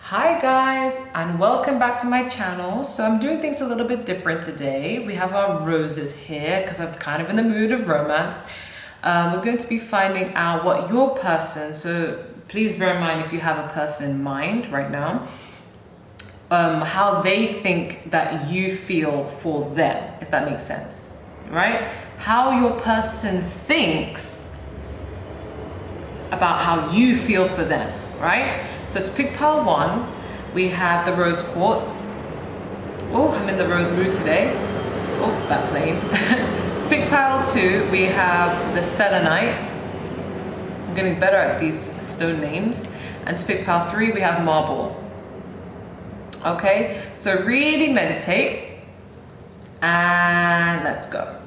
Hi guys, and welcome back to my channel. So I'm doing things a little bit different today. We have our roses here because I'm kind of in the mood of romance. We're going to be finding out what your person, so please bear in mind if you have a person in mind right now, how they think that you feel for them, if that makes sense, right? How your person thinks about how you feel for them, right? So to pick pile one, we have the rose quartz. Oh, I'm in the rose mood today. Oh, that plane. To pick pile two, we have the selenite. I'm getting better at these stone names. And to pick pile three, we have marble. Okay, so really meditate and let's go.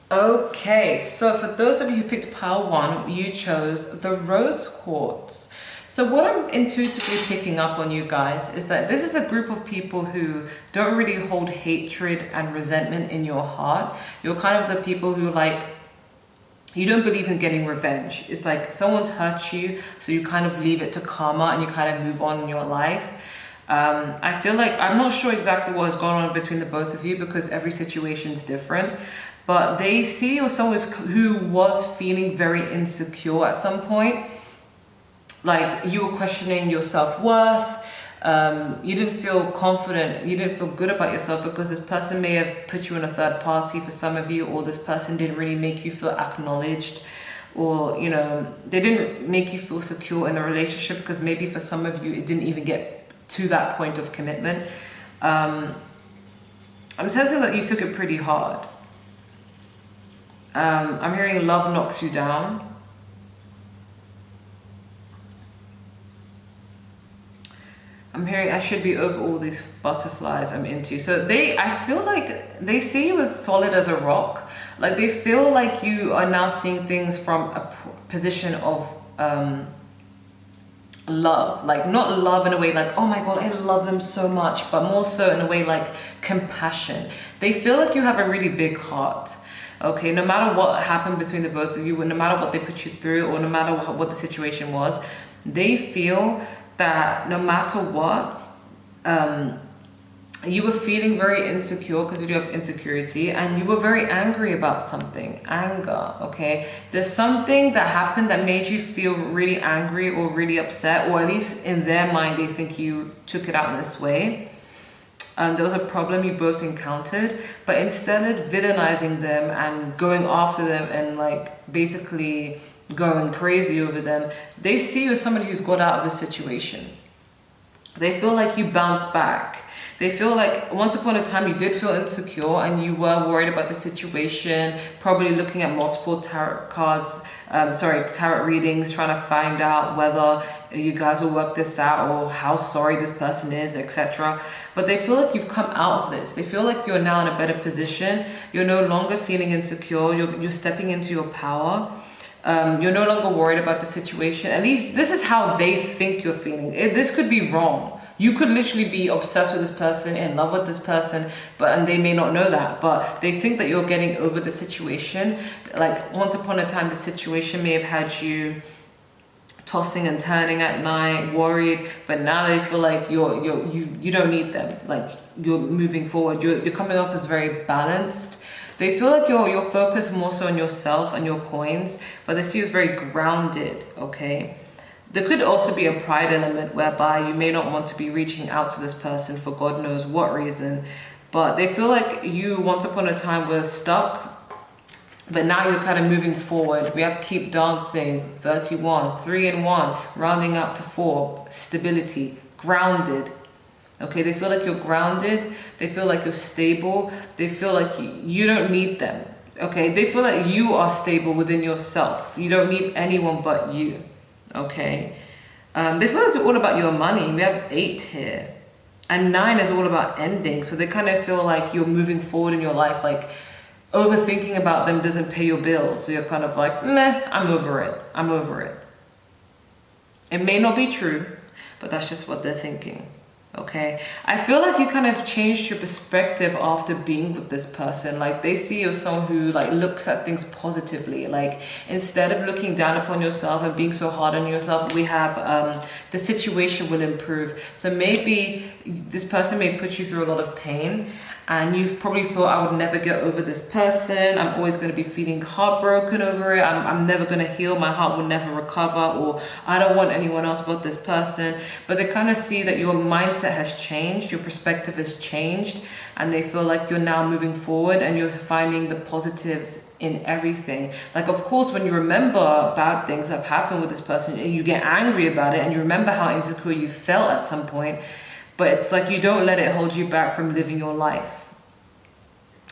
Okay, so for those of you who picked pile one, you chose the rose quartz. So what I'm intuitively picking up on you guys is that this is a group of people who don't really hold hatred and resentment in your heart. You're kind of the people who you don't believe in getting revenge. It's like someone's hurt you, so you kind of leave it to karma and you kind of move on in your life. I feel like, I'm not sure exactly what has gone on between the both of you because every situation is different. But they see you as someone who was feeling very insecure at some point. Like you were questioning your self-worth. You didn't feel confident. You didn't feel good about yourself because this person may have put you in a third party for some of you, or this person didn't really make you feel acknowledged, or, you know, they didn't make you feel secure in the relationship because maybe for some of you, it didn't even get to that point of commitment. I'm sensing that you took it pretty hard. I'm hearing love knocks you down. I'm hearing I should be over all these butterflies I'm into. So I feel like they see you as solid as a rock. Like they feel like you are now seeing things from a position of love. Like not love in a way like, oh my God, I love them so much, but more so in a way like compassion. They feel like you have a really big heart. Okay, no matter what happened between the both of you, no matter what they put you through, or no matter what the situation was, they feel that no matter what, you were feeling very insecure because you do have insecurity, and you were very angry about something. Anger, okay? There's something that happened that made you feel really angry or really upset, or at least in their mind, they think you took it out in this way. There was a problem you both encountered, but instead of villainizing them and going after them and like basically going crazy over them, they see you as somebody who's got out of the situation. They feel like you bounced back. They feel like once upon a time you did feel insecure and you were worried about the situation, probably looking at multiple tarot cards, tarot readings, trying to find out whether you guys will work this out or how sorry this person is, etc. But they feel like you've come out of this. They feel like you're now in a better position. You're no longer feeling insecure. You're stepping into your power. You're no longer worried about the situation. At least this is how they think you're feeling. This could be wrong. You could literally be obsessed with this person, in love with this person, and they may not know that, but they think that you're getting over the situation. Like once upon a time, the situation may have had you tossing and turning at night, worried, but now they feel like you don't need them. Like you're moving forward. You're coming off as very balanced. They feel like you're focused more so on yourself and your coins, but they see you as very grounded, okay? There could also be a pride element whereby you may not want to be reaching out to this person for God knows what reason, but they feel like you once upon a time were stuck, but now you're kind of moving forward. We have keep dancing, 31, 3 and 1, rounding up to 4, stability, grounded. Okay, they feel like you're grounded. They feel like you're stable. They feel like you don't need them. Okay, they feel like you are stable within yourself. You don't need anyone but you. Okay, they feel like you're all about your money. We have 8 here, and 9 is all about ending. So they kind of feel like you're moving forward in your life. Like overthinking about them doesn't pay your bills. So you're kind of like, meh, I'm over it. I'm over it. It may not be true, but that's just what they're thinking. Okay, I feel like you kind of changed your perspective after being with this person. Like they see you as someone who like looks at things positively. Like instead of looking down upon yourself and being so hard on yourself, we have the situation will improve. So maybe this person may put you through a lot of pain, and you've probably thought, I would never get over this person. I'm always going to be feeling heartbroken over it. I'm never going to heal. My heart will never recover, or I don't want anyone else but this person. But they kind of see that your mindset has changed, your perspective has changed, and they feel like you're now moving forward and you're finding the positives in everything. Like, of course, when you remember bad things that have happened with this person and you get angry about it and you remember how insecure you felt at some point, but it's like you don't let it hold you back from living your life.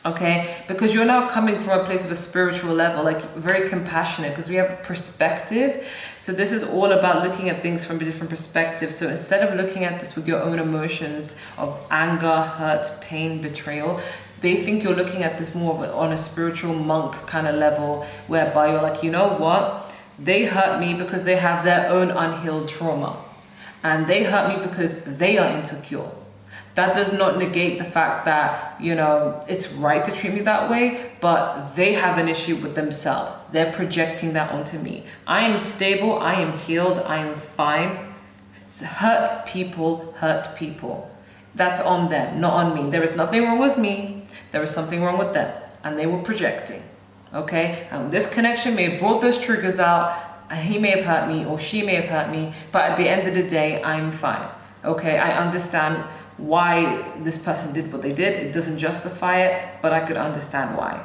Okay, because you're now coming from a place of a spiritual level, like very compassionate, because we have perspective. So this is all about looking at things from a different perspective. So instead of looking at this with your own emotions of anger, hurt, pain, betrayal, they think you're looking at this more of on a spiritual monk kind of level, whereby you're like, you know what? They hurt me because they have their own unhealed trauma. And they hurt me because they are insecure. That does not negate the fact that, you know, it's right to treat me that way, but they have an issue with themselves. They're projecting that onto me. I am stable, I am healed, I am fine. Hurt people hurt people. That's on them, not on me. There is nothing wrong with me. There is something wrong with them. And they were projecting. Okay? And this connection may have brought those triggers out. He may have hurt me or she may have hurt me, but at the end of the day, I'm fine. Okay, I understand why this person did what they did. It doesn't justify it, but I could understand why.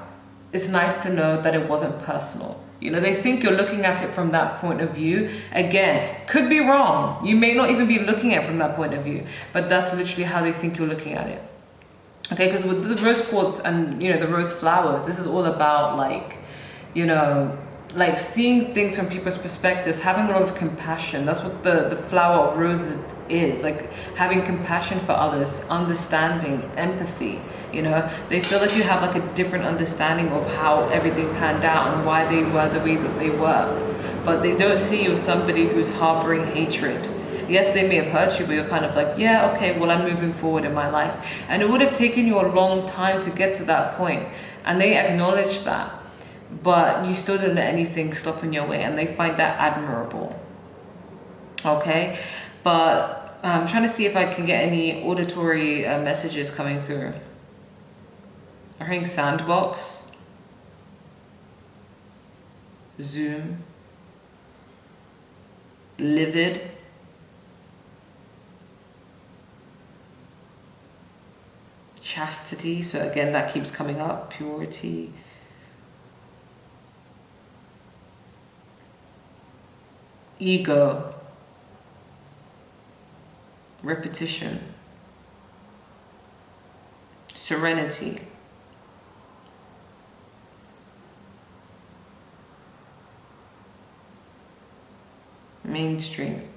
It's nice to know that it wasn't personal. You know, they think you're looking at it from that point of view. Again, could be wrong. You may not even be looking at it from that point of view, but that's literally how they think you're looking at it. Okay, because with the rose quartz and, you know, the rose flowers, this is all about like, you know, like seeing things from people's perspectives, having a lot of compassion. That's what the flower of roses is, like having compassion for others, understanding, empathy. You know, they feel like you have like a different understanding of how everything panned out and why they were the way that they were. But they don't see you as somebody who's harboring hatred. Yes, they may have hurt you, but you're kind of like, yeah, okay, well, I'm moving forward in my life. And it would have taken you a long time to get to that point. And they acknowledge that. But you still didn't let anything stop in your way, and they find that admirable. Okay? But I'm trying to see if I can get any auditory messages coming through. I'm hearing sandbox, Zoom, livid, chastity. So again, that keeps coming up. Purity. Ego. Repetition. Serenity. Mainstream.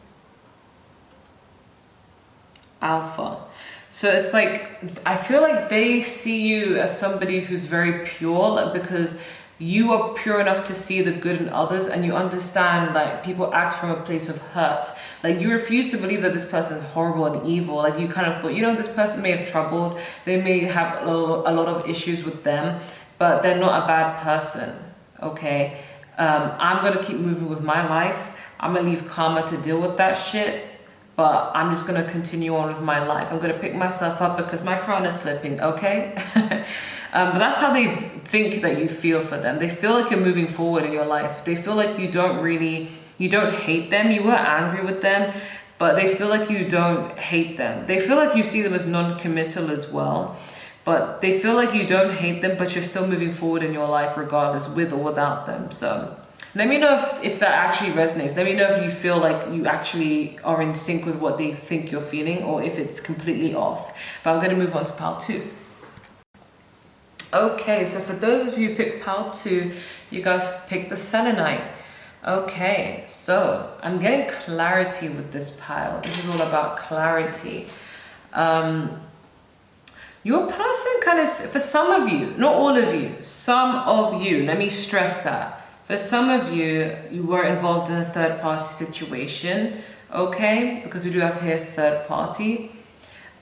Alpha. So it's like, I feel like they see you as somebody who's very pure because you are pure enough to see the good in others, and you understand like people act from a place of hurt. Like you refuse to believe that this person is horrible and evil. Like you kind of thought, you know, this person may have troubled, they may have a lot of issues with them, but they're not a bad person. Okay, I'm gonna keep moving with my life. I'm gonna leave karma to deal with that shit, but I'm just gonna continue on with my life. I'm gonna pick myself up because my crown is slipping. Okay. But that's how they think that you feel for them. They feel like you're moving forward in your life. They feel like you don't hate them. You were angry with them, but they feel like you don't hate them. They feel like you see them as non-committal as well, but they feel like you don't hate them, but you're still moving forward in your life regardless, with or without them. So let me know if that actually resonates. Let me know if you feel like you actually are in sync with what they think you're feeling, or if it's completely off. But I'm going to move on to pile 2. Okay, so for those of you who picked pile 2, you guys picked the Selenite. Okay, so I'm getting clarity with this pile. This is all about clarity. Your person kind of, for some of you, not all of you, some of you, let me stress that. For some of you, you were involved in a third party situation, okay? Because we do have here third party.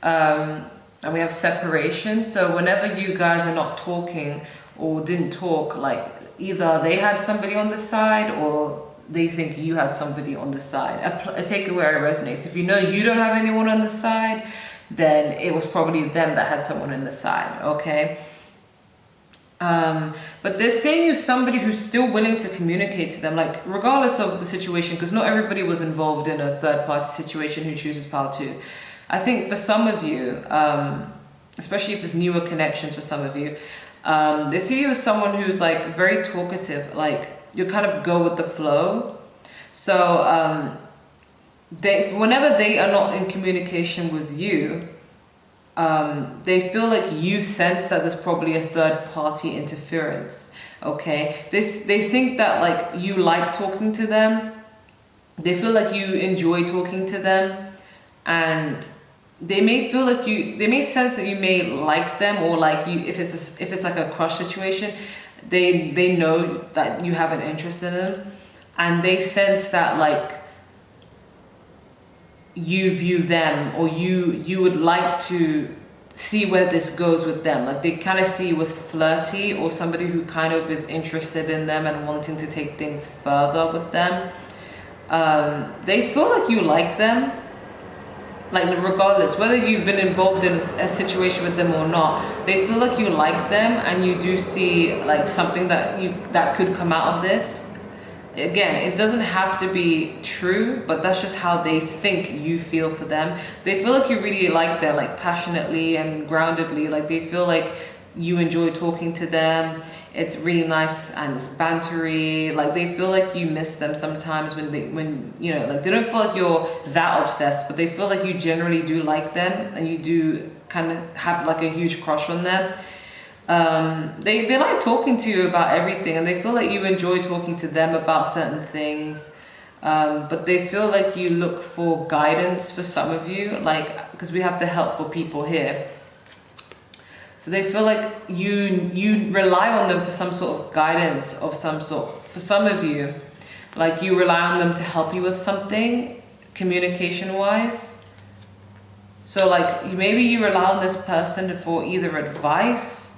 and we have separation. So whenever you guys are not talking or didn't talk, like either they had somebody on the side or they think you had somebody on the side. A takeaway resonates. If you know you don't have anyone on the side, then it was probably them that had someone on the side, okay? But they're saying you're somebody who's still willing to communicate to them, like regardless of the situation, because not everybody was involved in a third party situation who chooses part two. I think for some of you, especially if it's newer connections for some of you, they see you as someone who's like very talkative, like you kind of go with the flow. So whenever they are not in communication with you, they feel like you sense that there's probably a third party interference, okay? They think that like you like talking to them, they feel like you enjoy talking to them, and they may feel like they may sense that you may like them, or like you, if it's like a crush situation, they know that you have an interest in them, and they sense that like you view them, or you would like to see where this goes with them. Like they kind of see you as flirty, or somebody who kind of is interested in them and wanting to take things further with them. They feel like you like them, like regardless whether you've been involved in a situation with them or not. They feel like you like them, and you do see like something that could come out of this. Again, it doesn't have to be true, but that's just how they think you feel for them. They feel like you really like them, like passionately and groundedly. Like they feel like you enjoy talking to them. It's really nice and it's bantery. Like they feel like you miss them sometimes when you know, like they don't feel like you're that obsessed, but they feel like you generally do like them, and you do kind of have like a huge crush on them. They like talking to you about everything, and they feel like you enjoy talking to them about certain things, but they feel like you look for guidance for some of you, like because we have the helpful people here. So they feel like you rely on them for some sort of guidance of some sort. For some of you, like you rely on them to help you with something communication wise. So like maybe you rely on this person for either advice,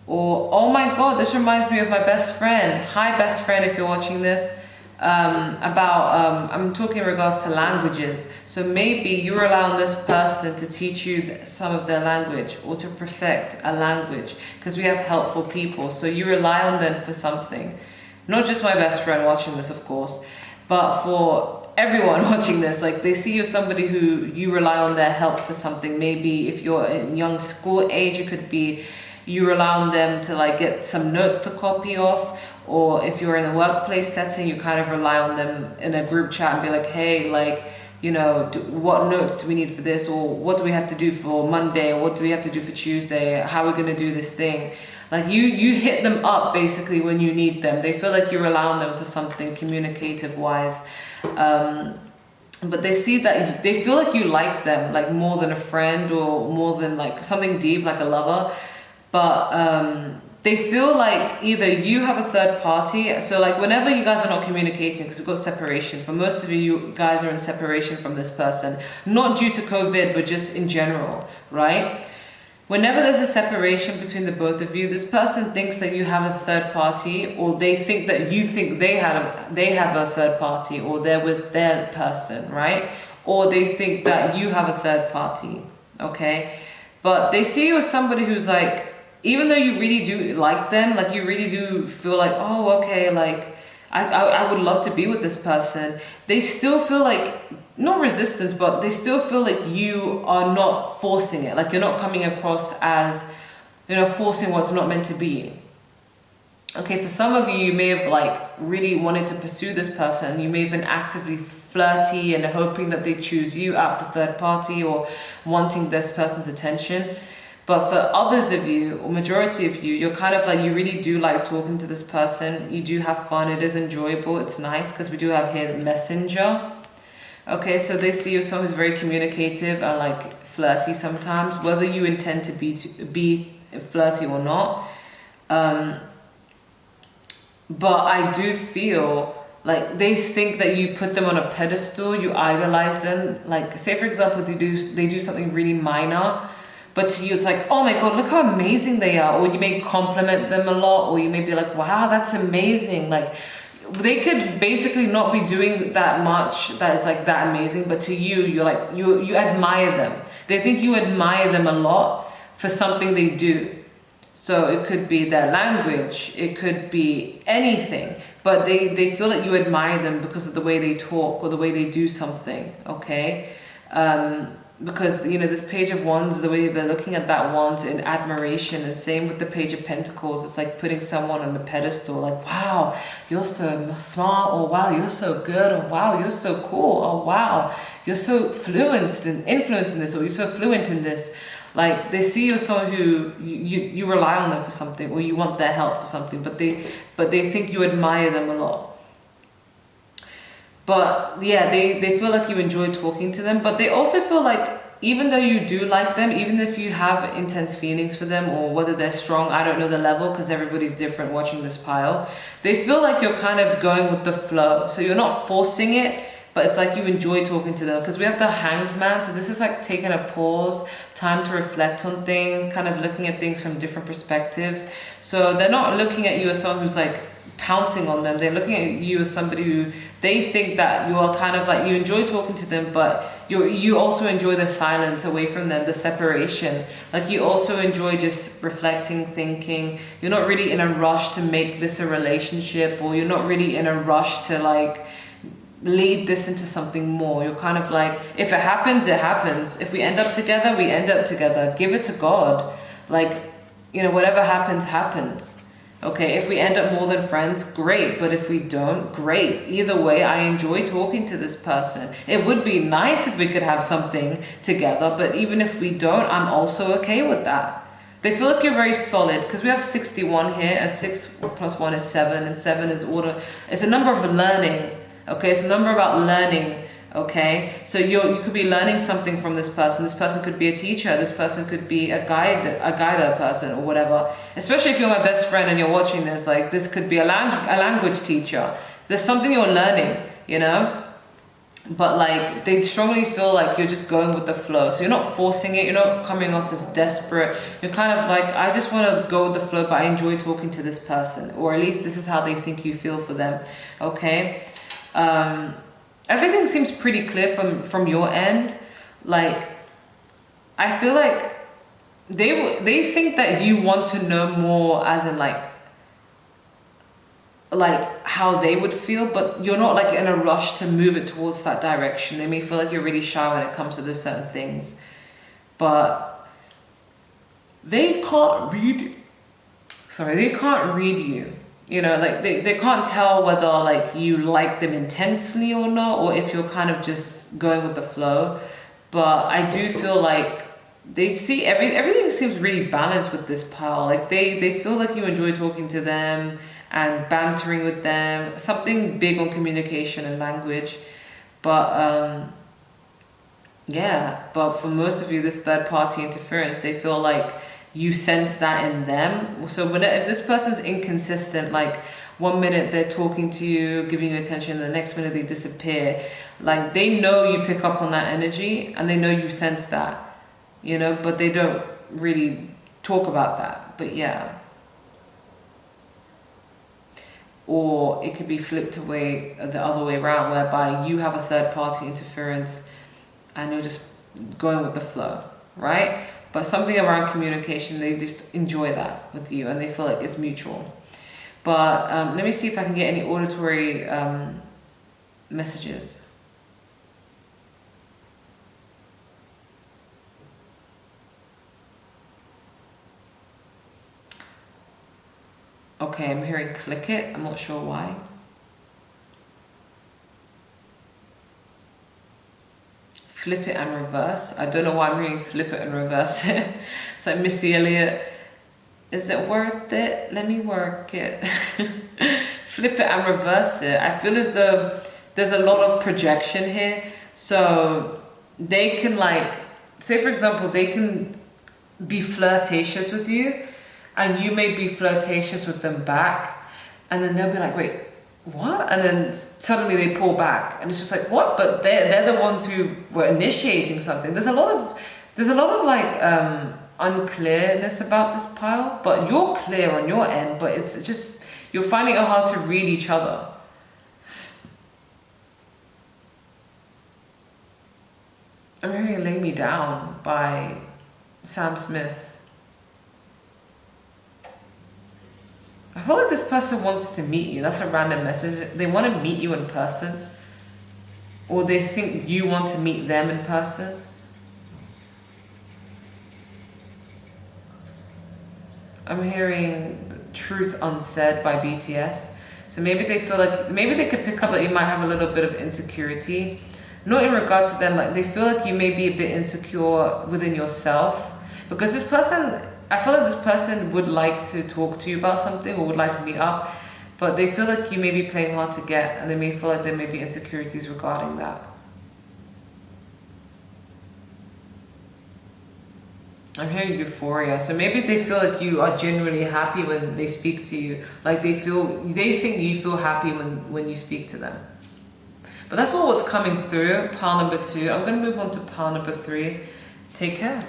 or, oh my God, this reminds me of my best friend. Hi, best friend, if you're watching this. I'm talking in regards to languages. So maybe you rely on this person to teach you some of their language, or to perfect a language, because we have helpful people. So you rely on them for something. Not just my best friend watching this, of course, but for everyone watching this. Like they see you as somebody who you rely on their help for something. Maybe if you're in young school age, it could be you rely on them to like get some notes to copy off, or if you're in a workplace setting, you kind of rely on them in a group chat and be like, hey, like, you know, what notes do we need for this, or what do we have to do for Monday, or what do we have to do for Tuesday, how are we going to do this thing? Like you hit them up basically when you need them. They feel like you rely on them for something communicative wise. But they see that they feel like you like them, like more than a friend, or more than like something deep, like a lover. But they feel like either you have a third party. So like whenever you guys are not communicating, because we've got separation, for most of you guys are in separation from this person, not due to COVID, but just in general, right? Whenever there's a separation between the both of you, this person thinks that you have a third party, or they think that you think they have a third party, or they're with their person, right? Or they think that you have a third party, okay? But they see you as somebody who's like, even though you really do like them, like you really do feel like, oh, okay, like I would love to be with this person, they still feel like, not resistance, but they still feel like you are not forcing it. Like you're not coming across as, you know, forcing what's not meant to be. Okay, for some of you, you may have like really wanted to pursue this person. You may have been actively flirty and hoping that they choose you out of the third party, or wanting this person's attention. But for others of you, or majority of you, you're kind of like, you really do like talking to this person. You do have fun. It is enjoyable. It's nice, because we do have here the messenger. Okay, so they see you as someone who's very communicative and like flirty sometimes, whether you intend to be flirty or not. But I do feel like they think that you put them on a pedestal, you idolize them. Like say for example, they do something really minor, but to you it's like, oh my god, look how amazing they are. Or you may compliment them a lot, or you may be like, wow, that's amazing. Like they could basically not be doing that much that is like that amazing, but to you, you're like, you admire them. They think you admire them a lot for something they do. So it could be their language, it could be anything, but they feel that you admire them because of the way they talk or the way they do something, okay? Because, you know, this Page of Wands, the way they're looking at that wand in admiration, and same with the Page of Pentacles, it's like putting someone on a pedestal, like, wow, you're so smart, or wow, you're so good, or wow, you're so cool, or wow, you're so influenced in this, or you're so fluent in this. Like they see you as someone who you rely on them for something, or you want their help for something, but they think you admire them a lot. But yeah, they feel like you enjoy talking to them, but they also feel like even though you do like them, even if you have intense feelings for them, or whether they're strong, I don't know the level because everybody's different watching this pile, they feel like you're kind of going with the flow. So you're not forcing it, but it's like you enjoy talking to them, because we have the Hanged Man. So this is like taking a pause, time to reflect on things, kind of looking at things from different perspectives. So they're not looking at you as someone who's like pouncing on them. They're looking at you as somebody who they think that you are kind of like, you enjoy talking to them, but you also enjoy the silence away from them, the separation. Like you also enjoy just reflecting, thinking. You're not really in a rush to make this a relationship, or you're not really in a rush to like lead this into something more. You're kind of like, if it happens, it happens. If we end up together, we end up together. Give it to God. Like, you know, whatever happens, happens. Okay, if we end up more than friends, great. But if we don't, great. Either way, I enjoy talking to this person. It would be nice if we could have something together, but even if we don't, I'm also okay with that. They feel like you're very solid, because we have 61 here, and 6 plus 1 is 7, and 7 is order. It's a number of learning. Okay, it's a number about learning. Okay, so you could be learning something from this person. This person could be a teacher. This person could be a guider person, or whatever. Especially if you're my best friend and you're watching this, like this could be a language teacher. There's something you're learning, you know. But like they strongly feel like you're just going with the flow. So you're not forcing it. You're not coming off as desperate. You're kind of like, I just want to go with the flow, but I enjoy talking to this person, or at least this is how they think you feel for them. Okay. Everything seems pretty clear from your end. Like, I feel like they think that you want to know more, as in like how they would feel, but you're not like in a rush to move it towards that direction. They may feel like you're really shy when it comes to those certain things, but they can't read you. You know, like they can't tell whether like you like them intensely or not, or if you're kind of just going with the flow. But I do feel like they see everything seems really balanced with this pile. Like they feel like you enjoy talking to them and bantering with them. Something big on communication and language. But yeah, but for most of you, this third party interference, they feel like you sense that in them. So if this person's inconsistent, like 1 minute they're talking to you, giving you attention, the next minute they disappear, like they know you pick up on that energy and they know you sense that, you know, but they don't really talk about that. But yeah. Or it could be flipped away the other way around, whereby you have a third party interference and you're just going with the flow, right? But something around communication, they just enjoy that with you and they feel like it's mutual. But let me see if I can get any auditory messages. Okay, I'm hearing click it. I'm not sure why. Flip it and reverse. I don't know why I'm hearing flip it and reverse it. It's like Missy Elliott. Is it worth it? Let me work it. Flip it and reverse it. I feel as though there's a lot of projection here. So they can like, say for example, they can be flirtatious with you and you may be flirtatious with them back. And then they'll be like, wait, what? And then suddenly they pull back, and it's just like, what? But they're the ones who were initiating something. There's a lot of like unclearness about this pile, but you're clear on your end, but it's just, you're finding it hard to read each other. I'm hearing Lay Me Down by Sam Smith. I feel like this person wants to meet you. That's a random message. They want to meet you in person. Or they think you want to meet them in person. I'm hearing Truth Unsaid by BTS. So maybe they feel like, maybe they could pick up that you might have a little bit of insecurity. Not in regards to them, like they feel like you may be a bit insecure within yourself. Because this person, I feel like this person would like to talk to you about something or would like to meet up, but they feel like you may be playing hard to get, and they may feel like there may be insecurities regarding that. I'm hearing euphoria. So maybe they feel like you are genuinely happy when they speak to you. Like they think you feel happy when you speak to them. But that's all what's coming through, pile number 2. I'm going to move on to pile number 3. Take care.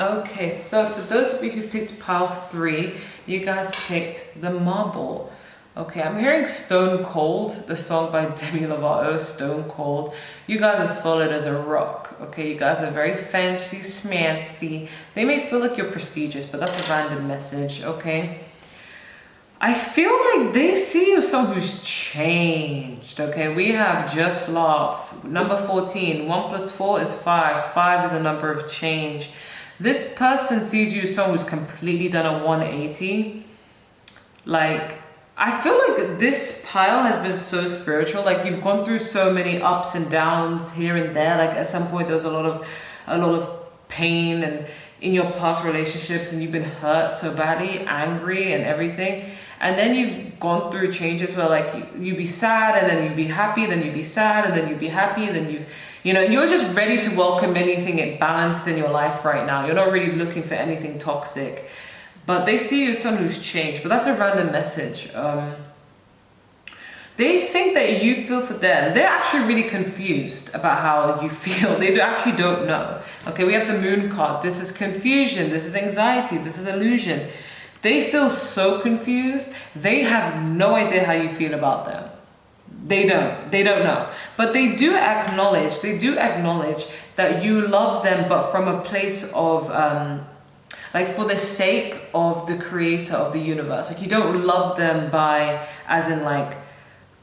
Okay, so for those of you who picked pile 3, you guys picked the marble. Okay, I'm hearing Stone Cold, the song by Demi Lovato, Stone Cold. You guys are solid as a rock. Okay, you guys are very fancy, schmancy. They may feel like you're prestigious, but that's a random message, okay? I feel like they see you as someone who's changed, okay? We have Just Laugh, number 14. 1 plus 4 is 5. 5 is a number of change. This person sees you as someone who's completely done a 180. Like, I feel like this pile has been so spiritual. Like, you've gone through so many ups and downs here and there. Like, at some point there was a lot of pain and in your past relationships, and you've been hurt so badly, angry and everything. And then you've gone through changes where like you'd be sad, and then you'd be happy, then you'd be sad, and then you'd be happy, and then you're just ready to welcome anything balanced in your life right now. You're not really looking for anything toxic. But they see you as someone who's changed. But that's a random message. They think that you feel for them. They're actually really confused about how you feel. They actually don't know. Okay, we have the Moon card. This is confusion. This is anxiety. This is illusion. They feel so confused. They have no idea how you feel about them. They don't know. But they do acknowledge that you love them, but from a place of, like for the sake of the creator of the universe. Like you don't love them as in like,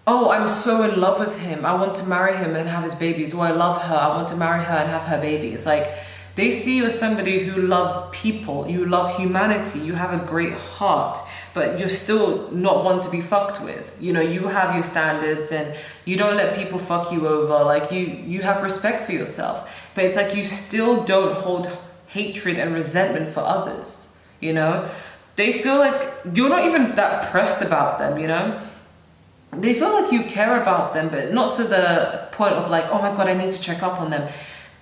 oh, I'm so in love with him, I want to marry him and have his babies. Or I love her, I want to marry her and have her babies. Like, they see you as somebody who loves people, you love humanity, you have a great heart, but you're still not one to be fucked with. You know, you have your standards and you don't let people fuck you over. Like, you have respect for yourself. But it's like you still don't hold hatred and resentment for others, you know? They feel like you're not even that pressed about them, you know? They feel like you care about them, but not to the point of like, oh my God, I need to check up on them.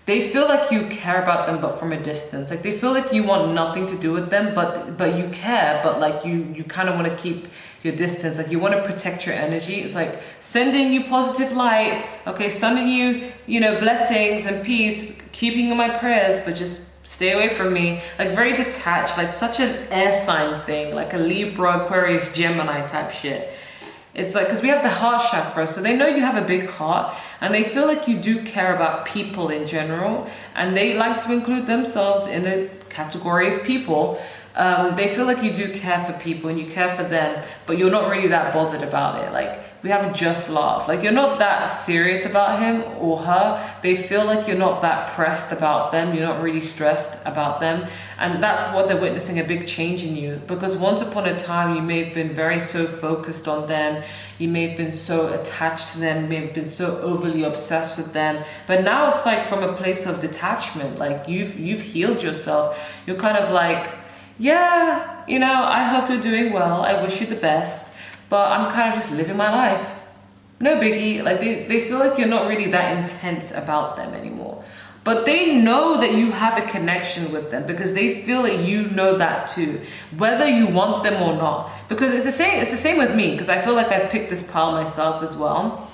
They feel like you care about them, but from a distance. Like they feel like you want nothing to do with them, but you care, but like you kind of want to keep your distance. Like you want to protect your energy. It's like sending you positive light, okay, sending you, blessings and peace, keeping in my prayers, but just stay away from me. Like very detached, like such an air sign thing, like a Libra, Aquarius, Gemini type shit. It's like, because we have the heart chakra, so they know you have a big heart, and they feel like you do care about people in general, and they like to include themselves in the category of people. They feel like you do care for people and you care for them, but you're not really that bothered about it. Like, we have Just Laugh. Like, you're not that serious about him or her. They feel like you're not that pressed about them. You're not really stressed about them. And that's what they're witnessing, a big change in you. Because once upon a time, you may have been very so focused on them. You may have been so attached to them. You may have been so overly obsessed with them. But now it's like from a place of detachment. Like, you've healed yourself. You're kind of like, yeah, I hope you're doing well. I wish you the best. But I'm kind of just living my life. No biggie. Like they feel like you're not really that intense about them anymore. But they know that you have a connection with them because they feel that you know that too, whether you want them or not. Because it's the same with me, because I feel like I've picked this pile myself as well.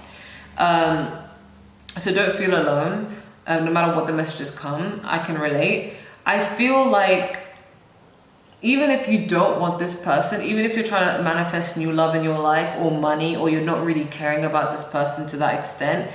So don't feel alone. No matter what the messages come, I can relate. I feel like even if you don't want this person, even if you're trying to manifest new love in your life or money, or you're not really caring about this person to that extent,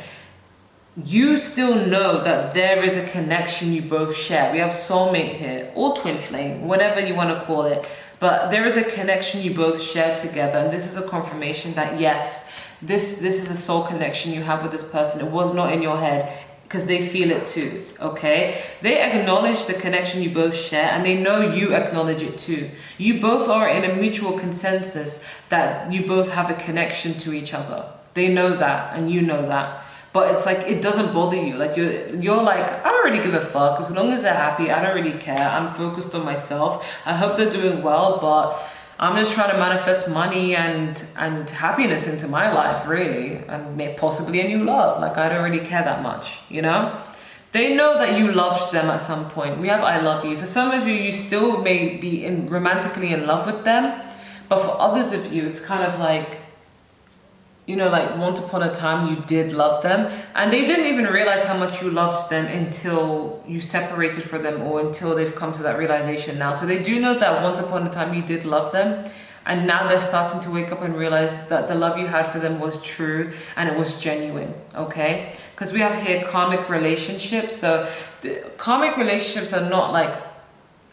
you still know that there is a connection you both share. We have soulmate here, or twin flame, whatever you want to call it. But there is a connection you both share together. And this is a confirmation that yes, this is a soul connection you have with this person. It was not in your head, because they feel it too, okay? They acknowledge the connection you both share, and they know you acknowledge it too. You both are in a mutual consensus that you both have a connection to each other. They know that, and you know that. But it's like, it doesn't bother you. Like you're like, I don't really give a fuck. As long as they're happy, I don't really care. I'm focused on myself. I hope they're doing well, but I'm just trying to manifest money and happiness into my life, really. And possibly a new love. Like, I don't really care that much, you know? They know that you loved them at some point. We have I love you. For some of you, you still may be romantically in love with them. But for others of you, it's kind of like, you know, like once upon a time you did love them, and they didn't even realize how much you loved them until you separated from them, or until they've come to that realization now. So they do know that once upon a time you did love them, and now they're starting to wake up and realize that the love you had for them was true and it was genuine, okay? Because we have here karmic relationships. So the karmic relationships are not like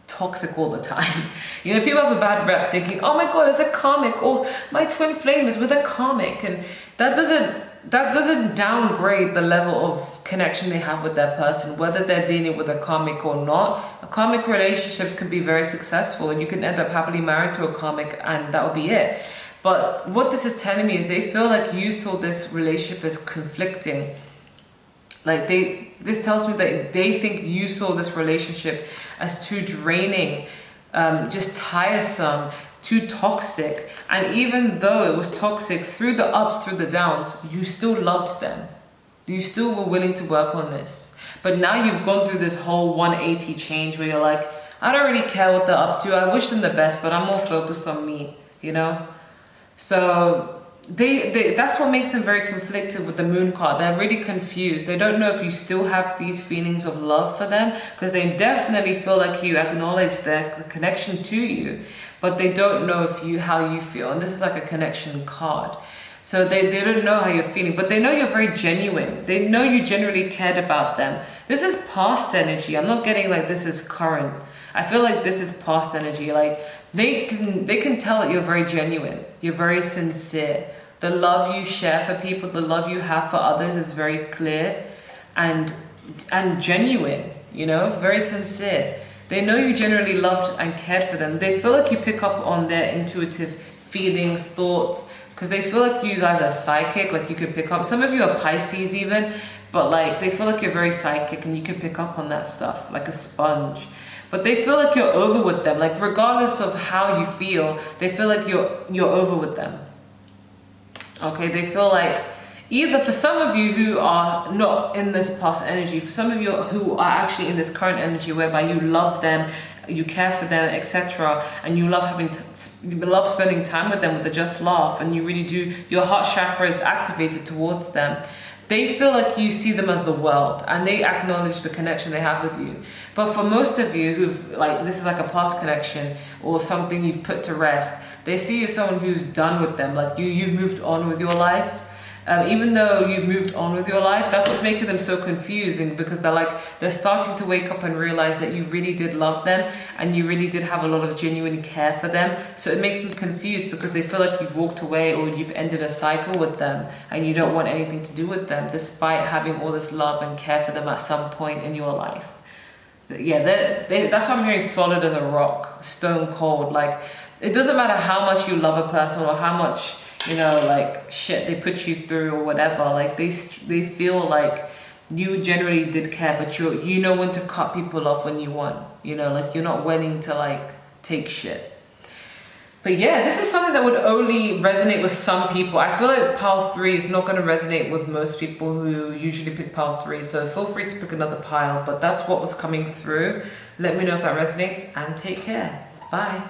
toxic all the time. You know, people have a bad rep thinking, oh my god, it's a karmic, or my twin flame is with a karmic, and that doesn't downgrade the level of connection they have with their person, whether they're dealing with a karmic or not. A karmic relationships can be very successful, and you can end up happily married to a karmic, and that will be it. But what this is telling me is they feel like you saw this relationship as conflicting. Like this tells me that they think you saw this relationship as too draining, just tiresome, too toxic. And even though it was toxic, through the ups, through the downs, you still loved them. You still were willing to work on this. But now you've gone through this whole 180 change where you're like, I don't really care what they're up to. I wish them the best, but I'm more focused on me, you know? So they that's what makes them very conflicted with the moon card. They're really confused. They don't know if you still have these feelings of love for them, because they definitely feel like you acknowledge their connection to you, but they don't know how you feel. And this is like a connection card. So they don't know how you're feeling, but they know you're very genuine. They know you genuinely cared about them. This is past energy. I'm not getting like this is current. I feel like this is past energy. Like they can tell that you're very genuine. You're very sincere. The love you share for people, the love you have for others is very clear and genuine, you know, very sincere. They know you genuinely loved and cared for them. They feel like you pick up on their intuitive feelings, thoughts, because they feel like you guys are psychic, like you could pick up. Some of you are Pisces even, but like they feel like you're very psychic and you can pick up on that stuff like a sponge. But they feel like you're over with them. Like regardless of how you feel, they feel like you're over with them. Okay, they feel like either for some of you who are not in this past energy, for some of you who are actually in this current energy whereby you love them, you care for them, etc., and you love love spending time with them with a just laugh, and you really do, your heart chakra is activated towards them. They feel like you see them as the world, and they acknowledge the connection they have with you. But for most of you who've, like, this is like a past connection or something you've put to rest, they see you as someone who's done with them. Like you've moved on with your life. Even though you've moved on with your life, that's what's making them so confusing, because they're starting to wake up and realize that you really did love them and you really did have a lot of genuine care for them. So it makes them confused because they feel like you've walked away or you've ended a cycle with them and you don't want anything to do with them, despite having all this love and care for them at some point in your life. Yeah, that's what I'm hearing, solid as a rock, stone cold. Like, it doesn't matter how much you love a person or how much, you know, like shit they put you through or whatever. Like they feel like you generally did care, but you know when to cut people off when you want. You know, like you're not willing to like take shit. But yeah, this is something that would only resonate with some people. I feel like pile 3 is not going to resonate with most people who usually pick pile 3. So feel free to pick another pile. But that's what was coming through. Let me know if that resonates and take care. Bye.